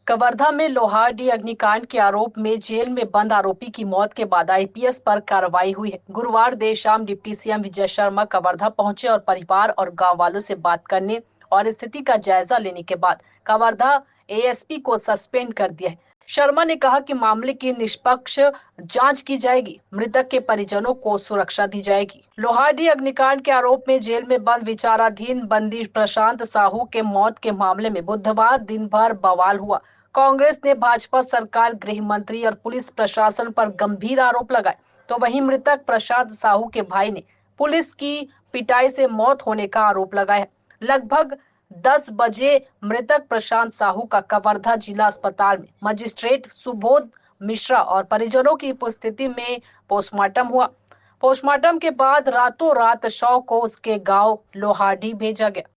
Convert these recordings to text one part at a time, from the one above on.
कवर्धा में लोहारडीह अग्निकांड के आरोप में जेल में बंद आरोपी की मौत के बाद आईपीएस पर कार्रवाई हुई है। गुरुवार देर शाम डिप्टी सीएम विजय शर्मा कवर्धा पहुंचे और परिवार और गांव वालों से बात करने और स्थिति का जायजा लेने के बाद कवर्धा एएसपी को सस्पेंड कर दिया है। शर्मा ने कहा कि मामले की निष्पक्ष जांच की जाएगी, मृतक के परिजनों को सुरक्षा दी जाएगी। लोहारडीह अग्निकांड के आरोप में जेल में बंद विचाराधीन बंदी प्रशांत साहू के मौत के मामले में बुधवार दिन भर बवाल हुआ। कांग्रेस ने भाजपा सरकार, गृह मंत्री और पुलिस प्रशासन पर गंभीर आरोप लगाए, तो वहीं मृतक प्रशांत साहू के भाई ने पुलिस की पिटाई से मौत होने का आरोप लगाया। लगभग 10 बजे मृतक प्रशांत साहू का कवर्धा जिला अस्पताल में मजिस्ट्रेट सुबोध मिश्रा और परिजनों की उपस्थिति में पोस्टमार्टम हुआ। पोस्टमार्टम के बाद रातों रात शव को उसके गांव लोहारडीह भेजा गया।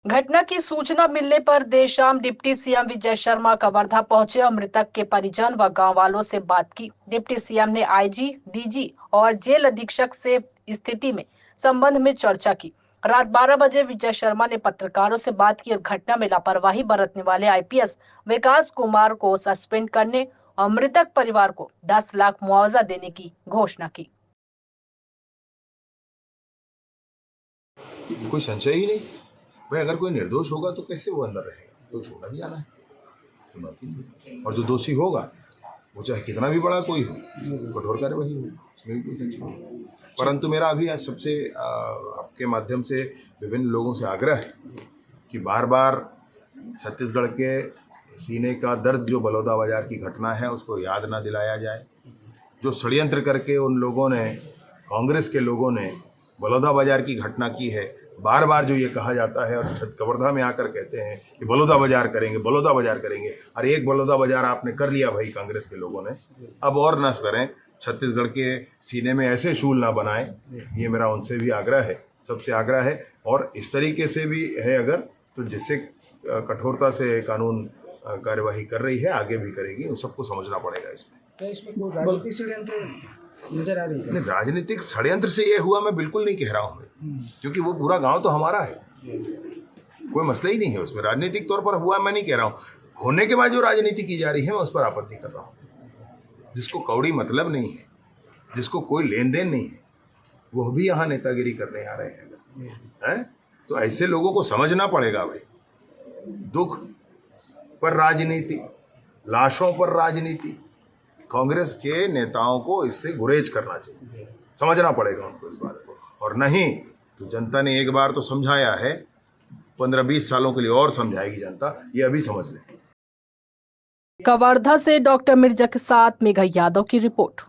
घटना की सूचना मिलने पर देर शाम डिप्टी सीएम विजय शर्मा कवर्धा पहुंचे और मृतक के परिजन व गांव वालों से बात की। डिप्टी सीएम ने आईजी, डीजी और जेल अधीक्षक से स्थिति में संबंध में चर्चा की। रात 12 बजे विजय शर्मा ने पत्रकारों से बात की और घटना में लापरवाही बरतने वाले आईपीएस विकास कुमार को सस्पेंड करने और मृतक परिवार को 10 लाख मुआवजा देने की घोषणा की। कोई संशय ही नहीं भाई, अगर कोई निर्दोष होगा तो कैसे वो अंदर रहेगा? तो छोड़ा ही जाना है, कोई बात ही नहीं। और जो दोषी होगा वो चाहे कितना भी बड़ा कोई हो, कठोर कार्यवाही होगी, उसमें भी कोई संशय नहीं। परंतु मेरा अभी आज सबसे आपके माध्यम से विभिन्न लोगों से आग्रह है कि बार बार छत्तीसगढ़ के सीने का दर्द जो बलौदा बाजार की घटना है उसको याद ना दिलाया जाए। जो षड्यंत्र करके उन लोगों ने, कांग्रेस के लोगों ने बलौदा बाजार की घटना की है, बार बार जो ये कहा जाता है और कवर्धा में आकर कहते हैं कि बलौदा बाजार करेंगे, बलौदा बाजार करेंगे। अरे एक बलौदा बाजार आपने कर लिया भाई, कांग्रेस के लोगों ने, अब और न करें। छत्तीसगढ़ के सीने में ऐसे शूल ना बनाएं, ये मेरा उनसे भी आग्रह है, सबसे आग्रह है। और इस तरीके से भी है अगर, तो जिससे कठोरता से कानून कार्यवाही कर रही है, आगे भी करेगी, उन सबको समझना पड़ेगा। इसमें कोई राजनीतिक षड्यंत्र नजर आ रही है? नहीं, राजनीतिक षड्यंत्र से ये हुआ मैं बिल्कुल नहीं कह रहा हूँ, क्योंकि वो पूरा गांव तो हमारा है, कोई मसला ही नहीं है उसमें। राजनीतिक तौर पर हुआ मैं नहीं कह रहा हूँ, होने के बाद जो राजनीति की जा रही है मैं उस पर आपत्ति कर रहा हूँ। जिसको कौड़ी मतलब नहीं है, जिसको कोई लेन देन नहीं है, वो भी यहाँ नेतागिरी करने आ रहे हैं। तो ऐसे लोगों को समझना पड़ेगा भाई, दुख पर राजनीति, लाशों पर राजनीति, कांग्रेस के नेताओं को इससे गुरेज करना चाहिए, समझना पड़ेगा उनको इस बात को। और नहीं तो जनता ने एक बार तो समझाया है, 15-20 सालों के लिए और समझाएगी जनता, ये अभी समझ लें। कवर्धा से डॉक्टर मिर्जा के साथ मेघा यादव की रिपोर्ट।